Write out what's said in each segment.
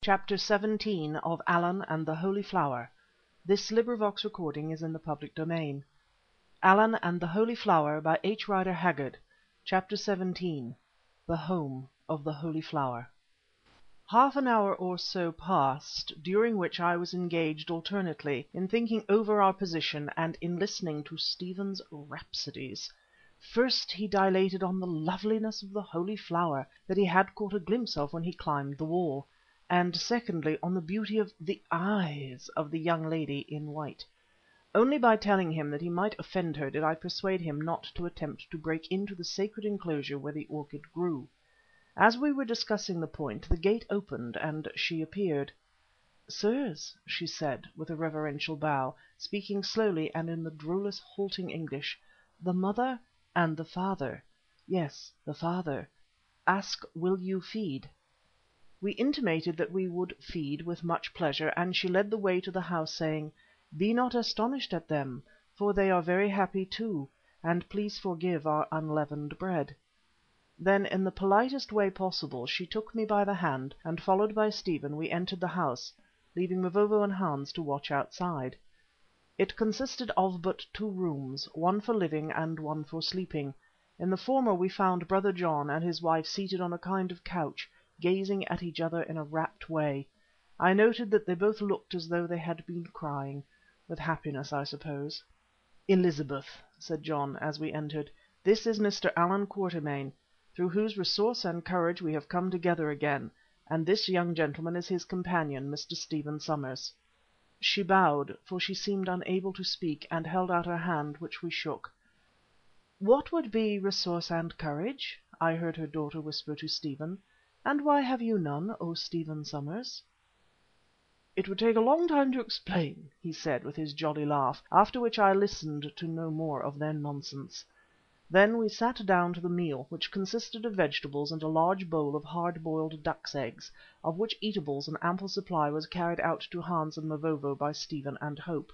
Chapter 17 of Allan and the Holy Flower. This recording is in the public domain. Allan and the Holy Flower by H. Rider Haggard. Chapter 17. The Home of the Holy Flower. Half an hour or so passed, during which I was engaged alternately in thinking over our position and in listening to Stephen's rhapsodies. First he dilated on the loveliness of the Holy Flower that he had caught a glimpse of when he climbed the wall, and secondly on the beauty of the eyes of the young lady in white. Only by telling him that he might offend her did I persuade him not to attempt to break into the sacred enclosure where the orchid grew. As we were discussing the point, the gate opened and she appeared. "Sirs," she said, with a reverential bow, speaking slowly and in the drollest halting English, "the mother and the father, yes, the father, ask will you feed?" We intimated that we would feed with much pleasure, and she led the way to the house, saying, "Be not astonished at them, for they are very happy too, and please forgive our unleavened bread." Then, in the politest way possible, she took me by the hand, and followed by Stephen we entered the house, leaving Mavovo and Hans to watch outside. It consisted of but two rooms, one for living and one for sleeping. In the former we found Brother John and his wife seated on a kind of couch, gazing at each other in a rapt way. I noted that they both looked as though they had been crying, with happiness I suppose. "Elizabeth," said John as we entered, "this is Mr. Allan Quatermain, through whose resource and courage we have come together again, and this young gentleman is his companion, Mr. Stephen Somers." She bowed, for she seemed unable to speak, and held out her hand, which we shook. "What would be resource and courage?" I heard her daughter whisper to Stephen. "And why have you none, O Stephen Somers?" "It would take a long time to explain," he said with his jolly laugh, after which I listened to no more of their nonsense. Then we sat down to the meal, which consisted of vegetables and a large bowl of hard-boiled duck's eggs, of which eatables an ample supply was carried out to Hans and Mavovo by Stephen and Hope.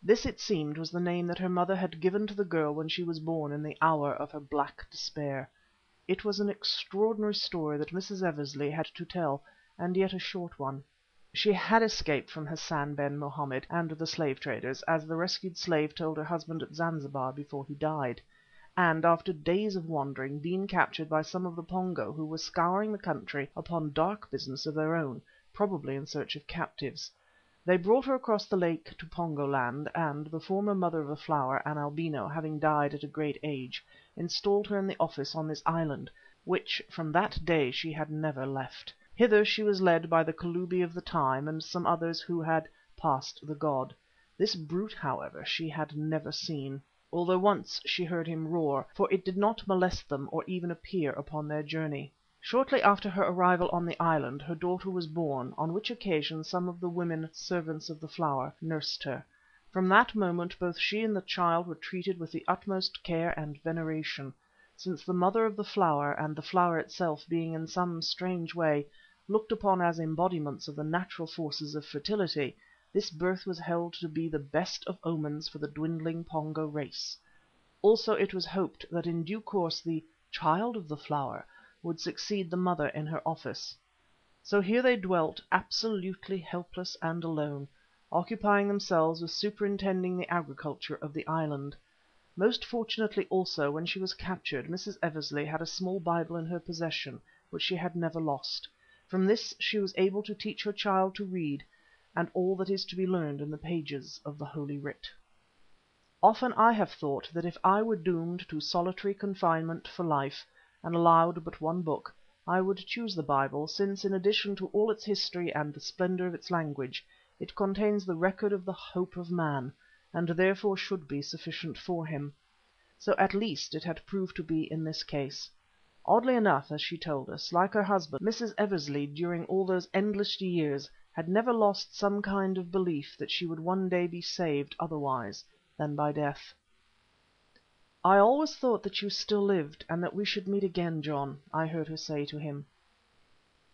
This, it seemed, was the name that her mother had given to the girl when she was born in the hour of her black despair. It was an extraordinary story that Mrs. Eversley had to tell, and yet a short one. She had escaped from Hassan ben Mohammed and the slave traders, as the rescued slave told her husband at Zanzibar before he died, and, after days of wandering, been captured by some of the Pongo who were scouring the country upon dark business of their own, probably in search of captives. They brought her across the lake to Pongo land, and, the former mother of the Flower, an albino, having died at a great age, installed her in the office on this island, which from that day she had never left. Hither she was led by the Kalubi of the time and some others who had passed the god. This brute, however, she had never seen, although once she heard him roar, for it did not molest them or even appear upon their journey. Shortly after her arrival on the island her daughter was born, on which occasion some of the women servants of the Flower nursed her. From that moment both she and the child were treated with the utmost care and veneration, since the mother of the Flower and the Flower itself being in some strange way looked upon as embodiments of the natural forces of fertility, this birth was held to be the best of omens for the dwindling Pongo race. Also it was hoped that in due course the "child of the Flower" would succeed the mother in her office. So here they dwelt, absolutely helpless and alone, occupying themselves with superintending the agriculture of the island. Most fortunately also, when she was captured, Mrs. Eversley had a small Bible in her possession, which she had never lost. From this she was able to teach her child to read, and all that is to be learned in the pages of the Holy Writ. Often I have thought that if I were doomed to solitary confinement for life, and allowed but one book, I would choose the Bible, since in addition to all its history and the splendour of its language, it contains the record of the hope of man, and therefore should be sufficient for him. So at least it had proved to be in this case. Oddly enough, as she told us, like her husband, Mrs. Eversley during all those endless years had never lost some kind of belief that she would one day be saved otherwise than by death. "I always thought that you still lived, and that we should meet again, John," I heard her say to him.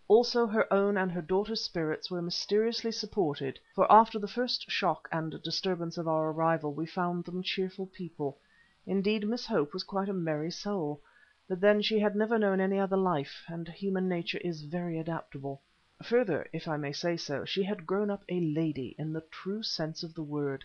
Also her own and her daughter's spirits were mysteriously supported, for after the first shock and disturbance of our arrival we found them cheerful people. Indeed, Miss Hope was quite a merry soul, but then she had never known any other life, and human nature is very adaptable. Further, if I may say so, she had grown up a lady in the true sense of the word.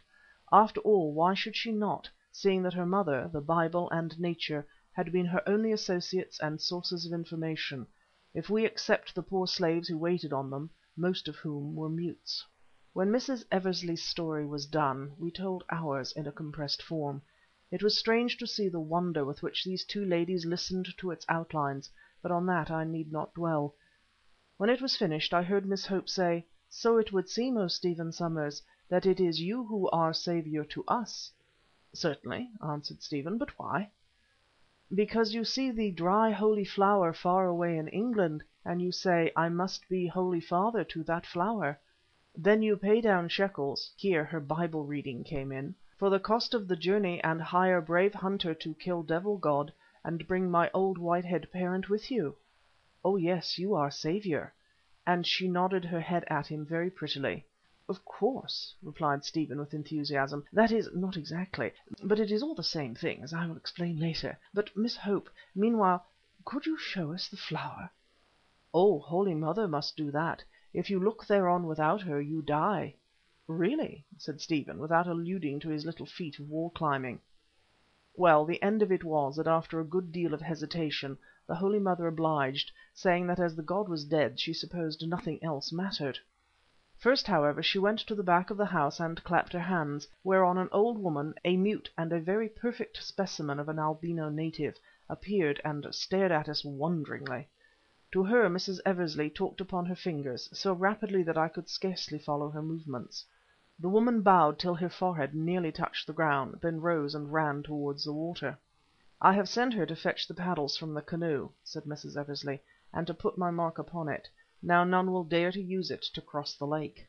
After all, why should she not, seeing that her mother, the Bible and nature, had been her only associates and sources of information, if we except the poor slaves who waited on them, most of whom were mutes. When Mrs. Eversley's story was done, we told ours in a compressed form. It was strange to see the wonder with which these two ladies listened to its outlines, but on that I need not dwell. When it was finished I heard Miss Hope say, "So it would seem, O Stephen Somers, that it is you who are saviour to us." "Certainly," answered Stephen, "but why?" "Because you see the dry holy flower far away in England, and you say, 'I must be Holy Father to that flower.' Then you pay down shekels" here her Bible reading came in "for the cost of the journey and hire brave hunter to kill devil god and bring my old white-haired parent with you. Oh yes, you are saviour," and she nodded her head at him very prettily. "Of course," replied Stephen with enthusiasm. "That is, not exactly, but it is all the same thing, as I will explain later. But, Miss Hope, meanwhile, could you show us the flower?" "Oh, Holy Mother must do that. If you look thereon without her, you die." "Really?" said Stephen, without alluding to his little feat of wall climbing. Well, the end of it was that after a good deal of hesitation the Holy Mother obliged, saying that as the god was dead she supposed nothing else mattered. First, however, she went to the back of the house and clapped her hands, whereon an old woman, a mute and a very perfect specimen of an albino native, appeared and stared at us wonderingly. To her Mrs. Eversley talked upon her fingers, so rapidly that I could scarcely follow her movements. The woman bowed till her forehead nearly touched the ground, then rose and ran towards the water. "I have sent her to fetch the paddles from the canoe," said Mrs. Eversley, "and to put my mark upon it. Now none will dare to use it to cross the lake."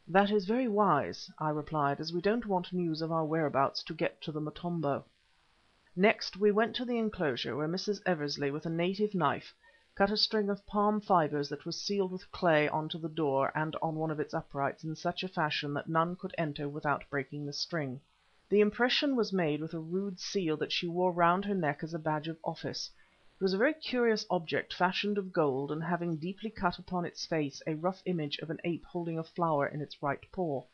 "That is very wise," I replied, "as we don't want news of our whereabouts to get to the Motombo." Next we went to the enclosure, where Mrs. Eversley, with a native knife, cut a string of palm fibres that was sealed with clay on to the door and on one of its uprights in such a fashion that none could enter without breaking the string. The impression was made with a rude seal that she wore round her neck as a badge of office. It was a very curious object fashioned of gold and having deeply cut upon its face a rough image of an ape holding a flower in its right paw.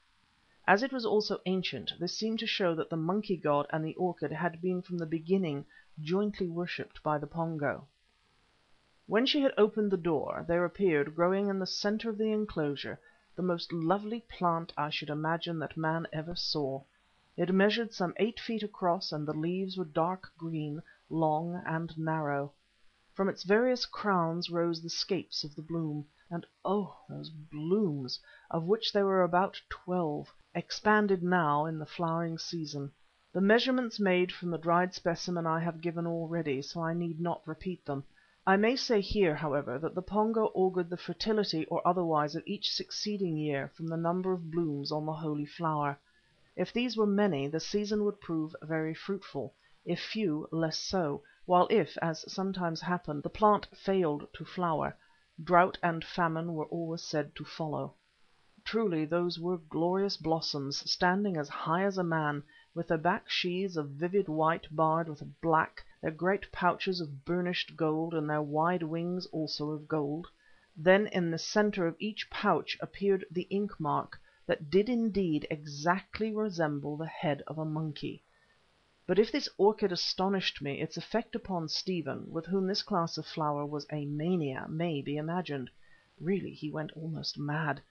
As it was also ancient, this seemed to show that the monkey god and the orchid had been from the beginning jointly worshipped by the Pongo. When she had opened the door, there appeared, growing in the centre of the enclosure, the most lovely plant I should imagine that man ever saw. It measured some 8 feet across, and the leaves were dark green, long and narrow. From its various crowns rose the scapes of the bloom, and oh! those blooms, of which there were about 12, expanded now in the flowering season. The measurements made from the dried specimen I have given already, so I need not repeat them. I may say here, however, that the Pongo augured the fertility or otherwise of each succeeding year from the number of blooms on the holy flower. If these were many, the season would prove very fruitful; if few, less so, while if, as sometimes happened, the plant failed to flower, drought and famine were always said to follow. Truly those were glorious blossoms, standing as high as a man, with their back sheaths of vivid white barred with black, their great pouches of burnished gold, and their wide wings also of gold. Then in the centre of each pouch appeared the ink mark, that did indeed exactly resemble the head of a monkey. But if this orchid astonished me, its effect upon Stephen, with whom this class of flower was a mania, may be imagined. Really he went almost mad.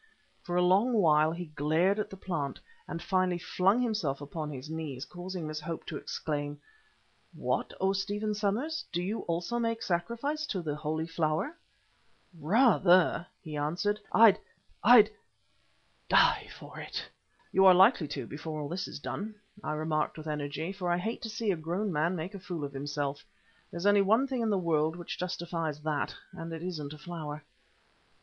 For a long while he glared at the plant, and finally flung himself upon his knees, causing Miss Hope to exclaim, "What, O Stephen Somers, do you also make sacrifice to the holy flower?" "Rather," he answered. "I'd die for it." "You are likely to before all this is done," I remarked with energy, for I hate to see a grown man make a fool of himself. There's only one thing in the world which justifies that, and it isn't a flower.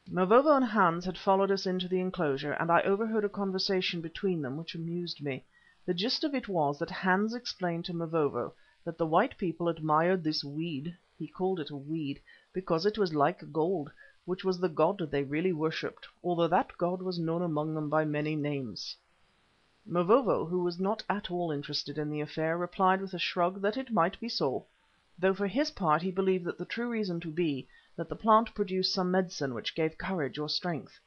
Mavovo and Hans had followed us into the enclosure, and I overheard a conversation between them which amused me. The gist of it was that Hans explained to Mavovo that the white people admired this weed—he called it a weed—because it was like gold, which was the god they really worshipped, although that god was known among them by many names. Mavovo, who was not at all interested in the affair, replied with a shrug that it might be so, though for his part he believed that the true reason to be that the plant produced some medicine which gave courage or strength.